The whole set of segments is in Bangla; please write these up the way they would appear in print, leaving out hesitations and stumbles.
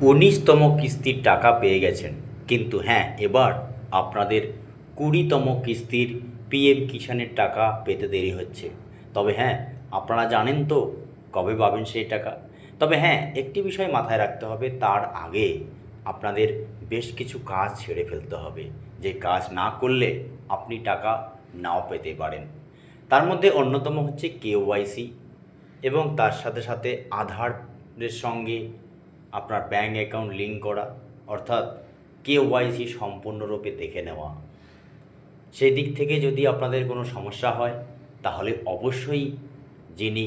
19তম কিস্তির টাকা পেয়ে গেছেন, কিন্তু হ্যাঁ, এবার আপনাদের 20তম কিস্তির পিএম কিষাণের টাকা পেতে দেরি হচ্ছে। তবে হ্যাঁ, আপনারা জানেন তো কবে পাবেন সেই টাকা। তবে হ্যাঁ, একটি বিষয় মাথায় রাখতে হবে, তার আগে আপনাদের বেশ কিছু কাজ ছেড়ে ফেলতে হবে, যে কাজ না করলে আপনি টাকা নাও পেতে পারেন। তার মধ্যে অন্যতম হচ্ছে কেওয়াইসি, এবং তার সাথে সাথে আধারের সঙ্গে আপনার ব্যাঙ্ক অ্যাকাউন্ট লিঙ্ক করা, অর্থাৎ কেওয়াইসি সম্পূর্ণরূপে দেখে নেওয়া। সেই দিক থেকে যদি আপনাদের কোনো সমস্যা হয়, তাহলে অবশ্যই যিনি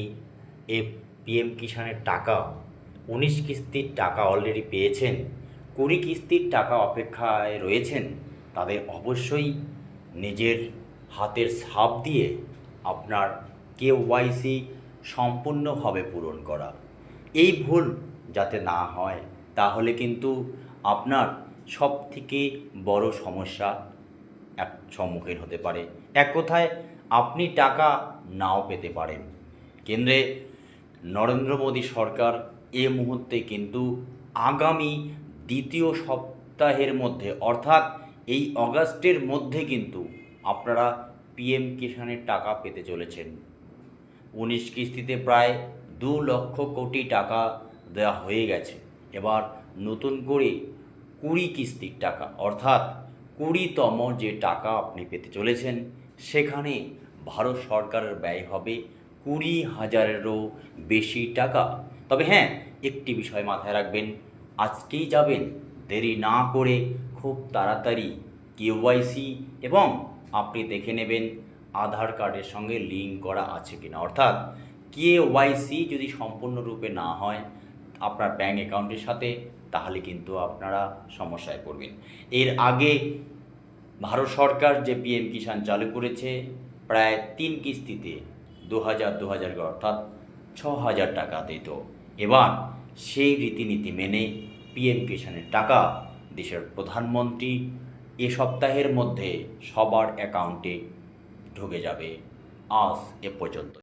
এ পিএম কিষাণের টাকা 19 কিস্তির টাকা অলরেডি পেয়েছেন, 20 কিস্তির টাকা অপেক্ষায় রয়েছেন, তাদের অবশ্যই নিজের হাতের ছাপ দিয়ে আপনার কেওয়াইসি সম্পূর্ণভাবে পূরণ করা। এই ভুল যাতে না হয়, তাহলে কিন্তু আপনার সবথেকে বড় সমস্যা সম্মুখীন হতে পারে। এক কথায় আপনি টাকা নাও পেতে পারেন। কেন্দ্রে নরেন্দ্র মোদী সরকার এ মুহূর্তে কিন্তু আগামী দ্বিতীয় সপ্তাহের মধ্যে, অর্থাৎ এই অগাস্টের মধ্যে কিন্তু আপনারা পিএম কিষাণের টাকা পেতে চলেছেন। 19 কিস্তিতে প্রায় 2 লক্ষ কোটি টাকা দেওয়া হয়ে গেছে। এবার নতুন করে 20 কিস্তির টাকা, অর্থাৎ 20তম যে টাকা আপনি পেতে চলেছেন, সেখানে ভারত সরকারের ব্যয় হবে 20,000-এরও বেশি টাকা। তবে হ্যাঁ, একটি বিষয় মাথায় রাখবেন, আজকেই যাবেন, দেরি না করে খুব তাড়াতাড়ি কেওয়াইসি, এবং আপনি দেখে নেবেন আধার কার্ডের সঙ্গে লিঙ্ক করা আছে কিনা। অর্থাৎ কেওয়াইসি যদি সম্পূর্ণরূপে না হয় আপনার ব্যাঙ্ক অ্যাকাউন্টের সাথে, তাহলে কিন্তু আপনারা সমস্যায় পড়বেন। এর আগে ভারত সরকার যে পিএম কিষাণ চালু করেছে, প্রায় 3 কিস্তিতে 2,000 করে, অর্থাৎ 6,000 টাকা দিত। এবার সেই রীতিনীতি মেনে পিএম কিষাণের টাকা দেশের প্রধানমন্ত্রী এ সপ্তাহের মধ্যে সবার অ্যাকাউন্টে ঢুকে যাবে। আজ এ পর্যন্ত।